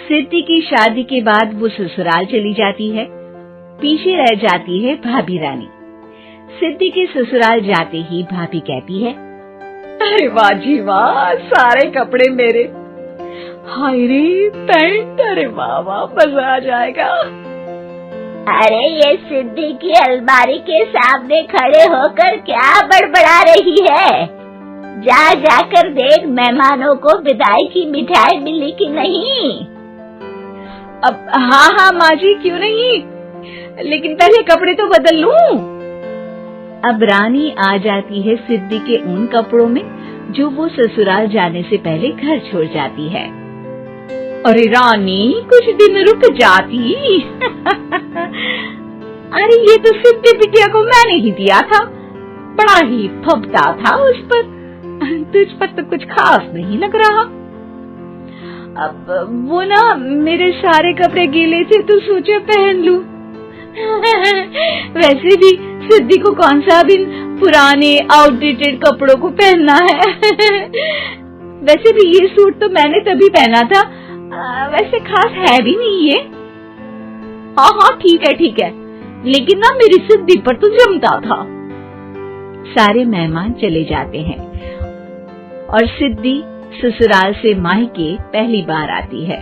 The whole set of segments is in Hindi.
सिद्धि की शादी के बाद वो ससुराल चली जाती है। पीछे रह जाती है भाभी रानी। सिद्धि के ससुराल जाते ही भाभी कहती है, अरे वाह जी वाह, सारे कपड़े मेरे। हाय रे पैंट, अरे वाह वाह, मजा आ जाएगा। अरे ये सिद्धि की अलमारी के सामने खड़े होकर क्या बड़बड़ा रही है? जा जाकर देख मेहमानों को विदाई की मिठाई मिली कि नहीं। अब हाँ माँ जी, क्यों नहीं, लेकिन पहले कपड़े तो बदल लूं। अब रानी आ जाती है सिद्धि के उन कपड़ों में जो वो ससुराल जाने से पहले घर छोड़ जाती है। अरे रानी, कुछ दिन रुक जाती। अरे ये तो सिद्धि बिटिया को मैंने ही दिया था, बड़ा ही फबता था उस पर, तुझ पर तो कुछ खास नहीं लग रहा। अब वो ना मेरे सारे कपड़े गीले थे तो सोचा पहन लूं। वैसे भी सिद्धि को कौन सा भी पुराने आउटडेटेड कपड़ों को पहनना है। वैसे भी ये सूट तो मैंने तभी पहना था, वैसे खास है भी नहीं ये। हाँ ठीक है, लेकिन ना मेरी सिद्धि पर तो जमता था। सारे मेहमान चले जाते हैं और सिद्धि ससुराल से मायके पहली बार आती है।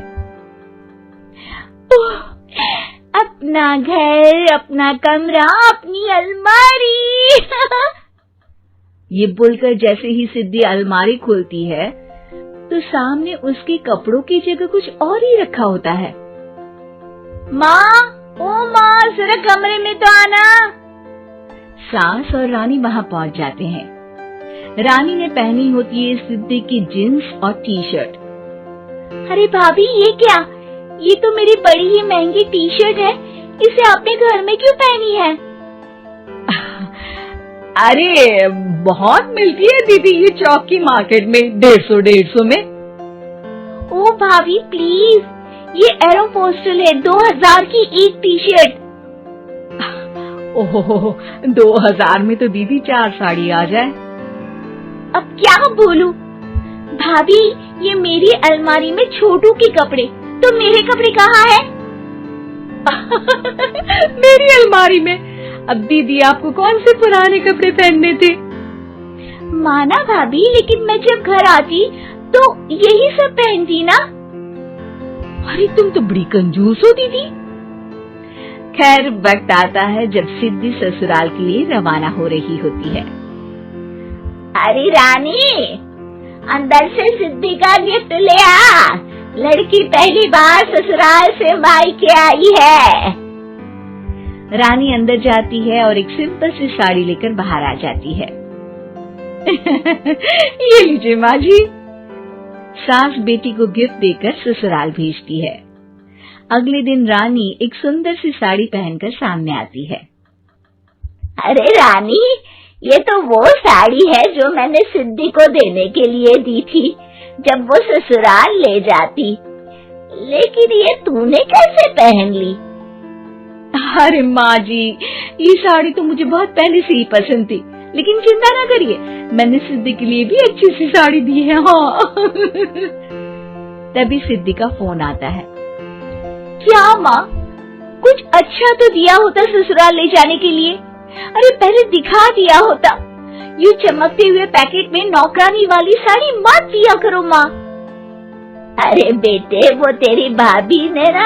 अपना घर, अपना कमरा, अपनी अलमारी। ये बोलकर जैसे ही सिद्धि अलमारी खोलती है तो सामने उसके कपड़ों की जगह कुछ और ही रखा होता है। माँ, ओ माँ, जरा कमरे में तो आना। सास और रानी वहां पहुंच जाते हैं। रानी ने पहनी होती है सिद्धि की जींस और टी शर्ट। अरे भाभी, ये क्या? ये तो मेरी बड़ी ही महंगी टी शर्ट है, इसे आपने घर में क्यों पहनी है? अरे बहुत मिलती है दीदी ये चौक की मार्केट में, 150 में। ओ भाभी प्लीज, ये एरोपोस्टल है, 2000 की एक टी शर्ट। ओहो, 2000 में तो दीदी 4 साड़ी आ जाए। अब क्या बोलूं? भाभी, ये मेरी अलमारी में छोटू के कपड़े, तो मेरे कपड़े कहाँ है? मेरी अलमारी में? अब दीदी आपको कौन से पुराने कपड़े पहनने थे? माना भाभी, लेकिन मैं जब घर आती तो यही सब पहनती ना। अरे तुम तो बड़ी कंजूस हो दीदी। खैर, वक्त आता है जब सिद्धि ससुराल के लिए रवाना हो रही होती है। अरे रानी, अंदर से सिद्धि का गिफ्ट ले आ, लड़की पहली बार ससुराल से मायके आई है। रानी अंदर जाती है और एक सिंपल सी साड़ी लेकर बाहर आ जाती है। ये लीजिए माँ जी। सास बेटी को गिफ्ट देकर ससुराल भेजती है। अगले दिन रानी एक सुंदर सी साड़ी पहनकर सामने आती है। अरे रानी, ये तो वो साड़ी है जो मैंने सिद्धि को देने के लिए दी थी जब वो ससुराल ले जाती, लेकिन ये तूने कैसे पहन ली? अरे माँ जी, ये साड़ी तो मुझे बहुत पहले से ही पसंद थी, लेकिन चिंता ना करिए, मैंने सिद्धि के लिए भी अच्छी सी साड़ी दी है। हाँ। तभी सिद्धि का फोन आता है। क्या माँ, कुछ अच्छा तो दिया होता ससुराल ले जाने के लिए। अरे पहले दिखा दिया होता। यूं चमकते हुए पैकेट में नौकरानी वाली साड़ी मत दिया करो माँ। अरे बेटे, वो तेरी भाभी ने ना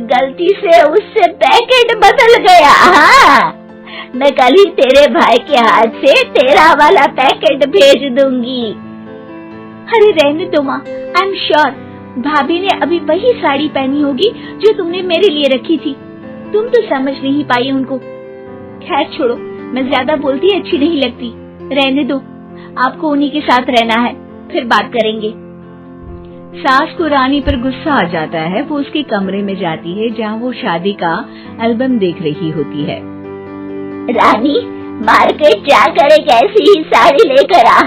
गलती से उससे पैकेट बदल गया। हाँ, मैं कल ही तेरे भाई के हाथ से तेरा वाला पैकेट भेज दूंगी। अरे रहने दो माँ, आई एम श्योर भाभी ने अभी वही साड़ी पहनी होगी जो तुमने मेरे लिए रखी थी। तुम तो समझ नहीं पाई उनको। खैर छोड़ो, मैं ज्यादा बोलती अच्छी नहीं लगती, रहने दो, आपको उन्हीं के साथ रहना है, फिर बात करेंगे। सास को रानी पर गुस्सा आ जाता है। वो उसके कमरे में जाती है जहाँ वो शादी का एल्बम देख रही होती है। रानी, मार्केट जाकर एक ऐसी ही साड़ी लेकर आ,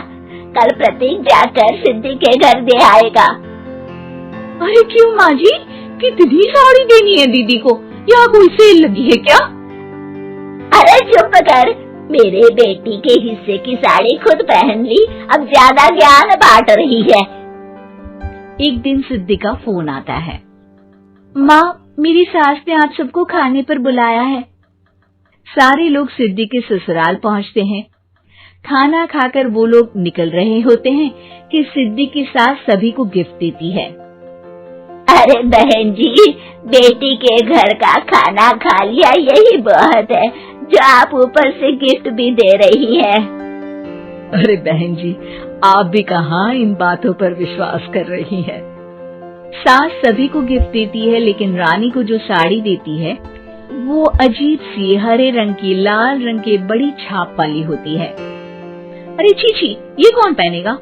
कल प्रतीक जाकर सिद्धि के घर दे आएगा। अरे क्यों माँ जी, कितनी साड़ी देनी है दीदी को? यहाँ कोई सेल लगी है क्या? अरे चुप कर, मेरे बेटी के हिस्से की साड़ी खुद पहन ली, अब ज्यादा ज्ञान बांट रही है। एक दिन सिद्धि का फोन आता है। माँ, मेरी सास ने आप सबको खाने पर बुलाया है। सारे लोग सिद्धि के ससुराल पहुंचते हैं। खाना खाकर वो लोग निकल रहे होते हैं कि सिद्धि की सास सभी को गिफ्ट देती है। अरे बहन जी, बेटी के घर का खाना खा लिया, यही बहुत है, जो आप ऊपर से गिफ्ट भी दे रही है। अरे बहन जी, आप भी कहाँ इन बातों पर विश्वास कर रही हैं? सास सभी को गिफ्ट देती है, लेकिन रानी को जो साड़ी देती है वो अजीब सी हरे रंग की, लाल रंग के बड़ी छाप वाली होती है। अरे छी, ये कौन पहनेगा?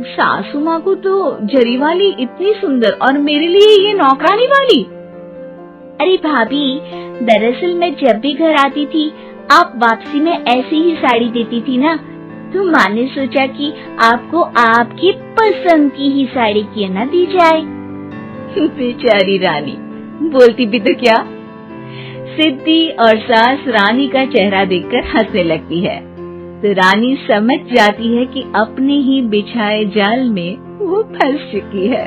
सासू माँ को तो जरी वाली इतनी सुंदर, और मेरे लिए ये नौकरानी वाली। अरे भाभी, दरअसल मैं जब भी घर आती थी आप वापसी में ऐसी ही साड़ी देती थी ना, तो माँ ने सोचा कि आपको आपकी पसंद की ही साड़ी क्यों न दी जाए। बेचारी रानी, बोलती भी तो क्या। सिद्धि और सास रानी का चेहरा देखकर हंसने लगती है, तो रानी समझ जाती है कि अपने ही बिछाए जाल में वो फंस चुकी है।